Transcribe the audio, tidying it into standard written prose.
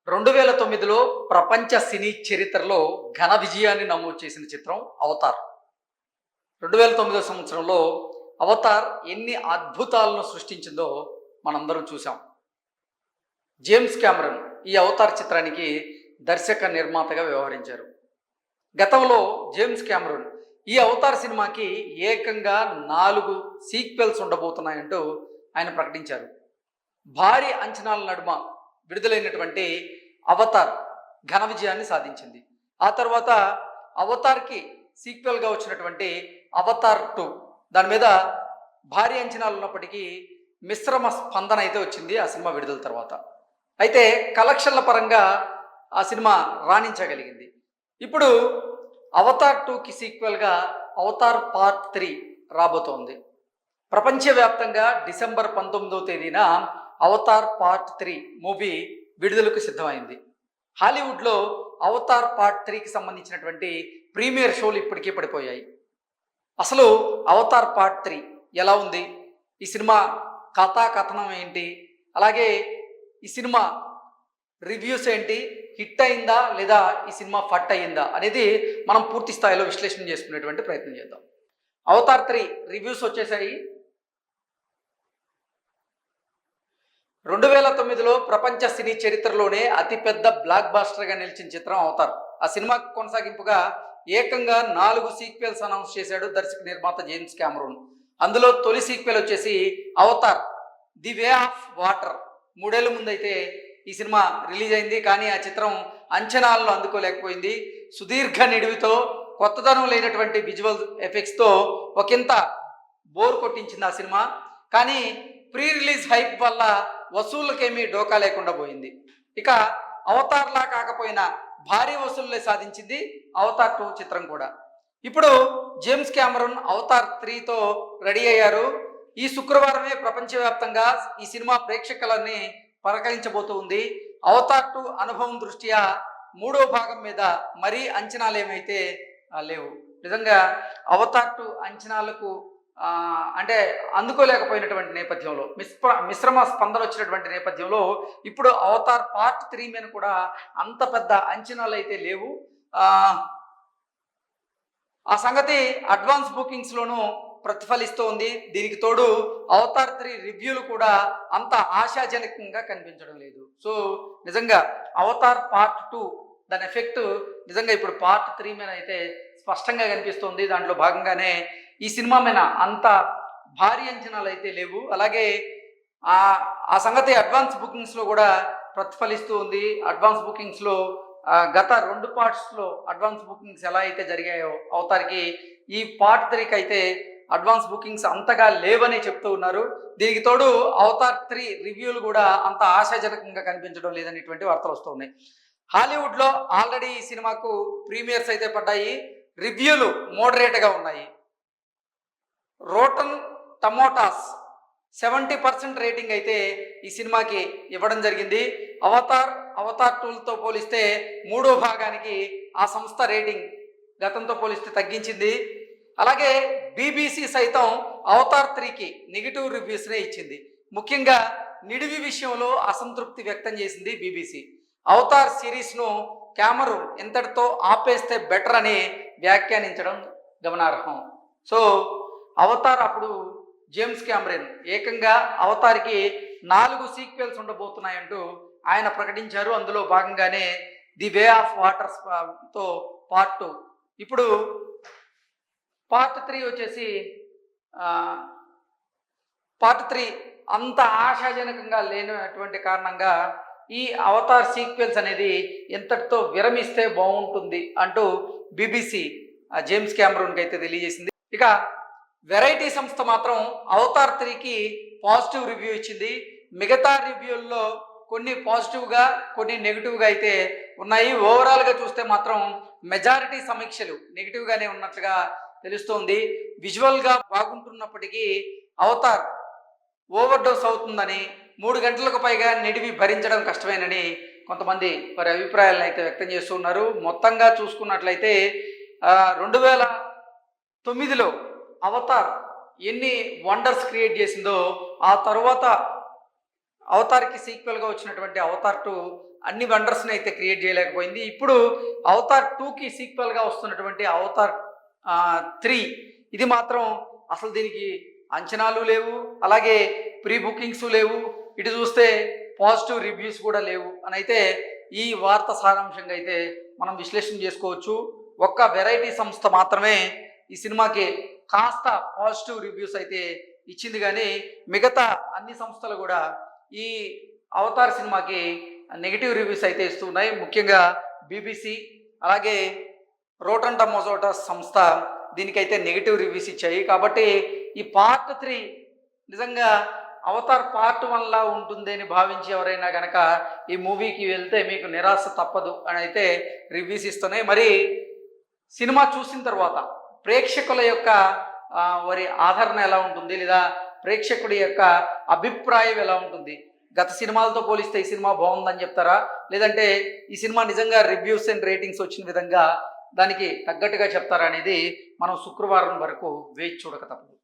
2009లో ప్రపంచ సినీ చరిత్రలో ఘన విజయాన్ని నమోదు చేసిన చిత్రం 'అవతార్'. 2009 సంవత్సరంలో 'అవతార్' ఎన్ని అద్భుతాలను సృష్టించిందో మనందరం చూసాం. జేమ్స్ కెమెరాన్ ఈ 'అవతార్' చిత్రానికి దర్శక నిర్మాతగా వ్యవహరించారు. గతంలో జేమ్స్ కెమెరాన్ ఈ 'అవతార్' సినిమాకి ఏకంగా 4 సీక్వెల్స్ ఉండబోతున్నాయంటూ ఆయన ప్రకటించారు. భారీ అంచనాల నడుమ విడుదలైనటువంటి 'అవతార్' ఘన విజయాన్ని సాధించింది. ఆ తర్వాత 'అవతార్'కి సీక్వెల్గా వచ్చినటువంటి 'అవతార్ 2' దాని మీద భారీ అంచనాలు ఉన్నప్పటికీ మిశ్రమ స్పందన అయితే వచ్చింది ఆ సినిమా విడుదల తర్వాత. అయితే కలెక్షన్ల పరంగా ఆ సినిమా రాణించగలిగింది. ఇప్పుడు 'అవతార్ 2'కి సీక్వెల్గా 'అవతార్ పార్ట్ 3' రాబోతోంది. ప్రపంచవ్యాప్తంగా డిసెంబర్ 19వ తేదీన 'అవతార్ పార్ట్ 3' మూవీ విడుదలకు సిద్ధమైంది. హాలీవుడ్లో 'అవతార్ పార్ట్ 3'కి సంబంధించినటువంటి ప్రీమియర్ షోలు ఇప్పటికే పడిపోయాయి. అసలు 'అవతార్ పార్ట్ 3' ఎలా ఉంది, ఈ సినిమా కథనం ఏంటి, అలాగే ఈ సినిమా రివ్యూస్ ఏంటి, హిట్ అయిందా లేదా ఈ సినిమా ఫట్ అయిందా అనేది మనం పూర్తి స్థాయిలో విశ్లేషణ చేసుకునేటువంటి ప్రయత్నం చేద్దాం. 'అవతార్ 3' రివ్యూస్ వచ్చేసాయి. 2009లో ప్రపంచ సినీ చరిత్రలోనే అతిపెద్ద బ్లాక్ బాస్టర్గా నిలిచిన చిత్రం 'అవతార్'. ఆ సినిమాకి కొనసాగింపుగా ఏకంగా 4 సీక్వెల్స్ అనౌన్స్ చేశాడు దర్శక నిర్మాత జేమ్స్ కెమెరాన్. అందులో తొలి సీక్వెల్ వచ్చేసి 'Avatar the way of water'. 3 ఏళ్ల ముందైతే ఈ సినిమా రిలీజ్ అయింది, కానీ ఆ చిత్రం అంచనాలను అందుకోలేకపోయింది. సుదీర్ఘ నిడివితో, కొత్తదనం లేనటువంటి విజువల్ ఎఫెక్ట్స్తో ఒకంత బోర్ కొట్టించింది ఆ సినిమా. కానీ ప్రీ రిలీజ్ హైప్ వల్ల వసూళ్ళకేమీ డోకా లేకుండా పోయింది. ఇక 'అవతార్'లా కాకపోయినా భారీ వసూళ్లే సాధించింది 'అవతార్ 2' చిత్రం కూడా. ఇప్పుడు జేమ్స్ కెమెరాన్ 'అవతార్ 3'తో రెడీ అయ్యారు. ఈ శుక్రవారమే ప్రపంచవ్యాప్తంగా ఈ సినిమా ప్రేక్షకులని పలకరించబోతుంది. 'అవతార్ 2' అనుభవం దృష్ట్యా 3వ భాగం మీద మరీ అంచనాలు ఏమైతే లేవు. నిజంగా 'అవతార్ 2' అంచనాలకు అంటే అందుకోలేకపోయినటువంటి నేపథ్యంలో, మిశ్రమ స్పందన వచ్చినటువంటి నేపథ్యంలో ఇప్పుడు 'అవతార్ పార్ట్ 3' మీద కూడా అంత పెద్ద అంచనాలు అయితే లేవు. ఆ సంగతి అడ్వాన్స్ బుకింగ్స్లోనూ ప్రతిఫలిస్తోంది. దీనికి తోడు 'అవతార్ 3' రివ్యూలు కూడా అంత ఆశాజనకంగా కనిపించడం లేదు. సో నిజంగా 'అవతార్ పార్ట్ 2' దాని ఎఫెక్ట్ నిజంగా ఇప్పుడు పార్ట్ 3 మీద అయితే స్పష్టంగా కనిపిస్తుంది. దాంట్లో భాగంగానే ఈ సినిమా మీద అంత భారీ అంచనాలు అయితే లేవు. అలాగే ఆ సంగతి అడ్వాన్స్ బుకింగ్స్లో కూడా ప్రతిఫలిస్తూ ఉంది. అడ్వాన్స్ బుకింగ్స్లో గత 2 పార్ట్స్లో అడ్వాన్స్ బుకింగ్స్ ఎలా అయితే జరిగాయో 'అవతార్'కి, ఈ పార్ట్ 3కి అయితే అడ్వాన్స్ బుకింగ్స్ అంతగా లేవని చెప్తూ ఉన్నారు. దీనికి తోడు 'అవతార్ 3' రివ్యూలు కూడా అంత ఆశాజనకంగా కనిపించడం లేదనేటువంటి వార్తలు వస్తున్నాయి. హాలీవుడ్లో ఆల్రెడీ ఈ సినిమాకు ప్రీమియర్స్ అయితే పడ్డాయి. రివ్యూలు మోడరేట్గా ఉన్నాయి. రోటన్ టమోటాస్ 70% రేటింగ్ అయితే ఈ సినిమాకి ఇవ్వడం జరిగింది. 'అవతార్ 2'తో పోలిస్తే 3వ భాగానికి ఆ సంస్థ రేటింగ్ గతంతో పోలిస్తే తగ్గించింది. అలాగే BBC సైతం 'అవతార్ 3'కి నెగిటివ్ రివ్యూస్నే ఇచ్చింది. ముఖ్యంగా నిడివి విషయంలో అసంతృప్తి వ్యక్తం చేసింది BBC. 'అవతార్' సిరీస్ను కెమెరాన్ ఇంతటితో ఆపేస్తే బెటర్ అని వ్యాఖ్యానించడం గమనార్హం. సో 'అవతార్' అప్పుడు జేమ్స్ కెమెరాన్ ఏకంగా 'అవతార్'కి 4 సీక్వెల్స్ ఉండబోతున్నాయంటూ ఆయన ప్రకటించారు. అందులో భాగంగానే 'ది వే ఆఫ్ వాటర్'తో పార్ట్ 2, ఇప్పుడు పార్ట్ 3 వచ్చేసి పార్ట్ 3 అంత ఆశాజనకంగా లేనటువంటి కారణంగా ఈ 'అవతార్' సీక్వెల్స్ అనేది ఎంతటితో విరమిస్తే బాగుంటుంది అంటూ BBC జేమ్స్ కెమెరాన్కి అయితే తెలియజేసింది. ఇక వెరైటీ సంస్థ మాత్రం 'అవతార్ 3'కి పాజిటివ్ రివ్యూ ఇచ్చింది. మిగతా రివ్యూల్లో కొన్ని పాజిటివ్గా, కొన్ని నెగిటివ్గా అయితే ఉన్నాయి. ఓవరాల్గా చూస్తే మాత్రం మెజారిటీ సమీక్షలు నెగిటివ్గానే ఉన్నట్లుగా తెలుస్తోంది. విజువల్గా బాగుంటున్నప్పటికీ 'అవతార్' ఓవర్ డోస్ అవుతుందని, 3 గంటలకు పైగా నిడివి భరించడం కష్టమేనని కొంతమంది వారి అభిప్రాయాలను అయితే వ్యక్తం చేస్తున్నారు. మొత్తంగా చూసుకున్నట్లయితే 2009లో 'అవతార్' ఎన్ని వండర్స్ క్రియేట్ చేసిందో, ఆ తర్వాత 'అవతార్'కి సీక్వెల్గా వచ్చినటువంటి 'అవతార్ 2' అన్ని వండర్స్ని అయితే క్రియేట్ చేయలేకపోయింది. ఇప్పుడు అవతార్ 2కి సీక్వెల్గా వస్తున్నటువంటి అవతార్ 3 ఇది మాత్రం అసలు దీనికి అంచనాలు లేవు, అలాగే ప్రీ బుకింగ్స్ లేవు, ఇటు చూస్తే పాజిటివ్ రివ్యూస్ కూడా లేవు అని అయితే ఈ వార్త సారాంశంగా అయితే మనం విశ్లేషణ చేసుకోవచ్చు. ఒక్క వెరైటీ సంస్థ మాత్రమే ఈ సినిమాకి కాస్త పాజిటివ్ రివ్యూస్ అయితే ఇచ్చింది, కానీ మిగతా అన్ని సంస్థలు కూడా ఈ అవతార్ సినిమాకి నెగిటివ్ రివ్యూస్ అయితే ఇస్తున్నాయి. ముఖ్యంగా బీబీసీ, అలాగే రోటన్ టమోటోస్ సంస్థ దీనికైతే నెగిటివ్ రివ్యూస్ ఇచ్చాయి. కాబట్టి ఈ పార్ట్ 3 నిజంగా అవతార్ పార్ట్ 1లా ఉంటుంది అని భావించి ఎవరైనా కనుక ఈ మూవీకి వెళ్తే మీకు నిరాశ తప్పదు అని అయితే రివ్యూస్ ఇస్తున్నాయి. మరి సినిమా చూసిన తర్వాత ప్రేక్షకుల యొక్క వారి ఆదరణ ఎలా ఉంటుంది, లేదా ప్రేక్షకుడి యొక్క అభిప్రాయం ఎలా ఉంటుంది? గత సినిమాలతో పోలిస్తే ఈ సినిమా బాగుందని చెప్తారా, లేదంటే ఈ సినిమా నిజంగా రివ్యూస్ అండ్ రేటింగ్స్ వచ్చిన విధంగా దానికి తగ్గట్టుగా చెప్తారా అనేది మనం శుక్రవారం వరకు వేచి చూడక తప్పదు.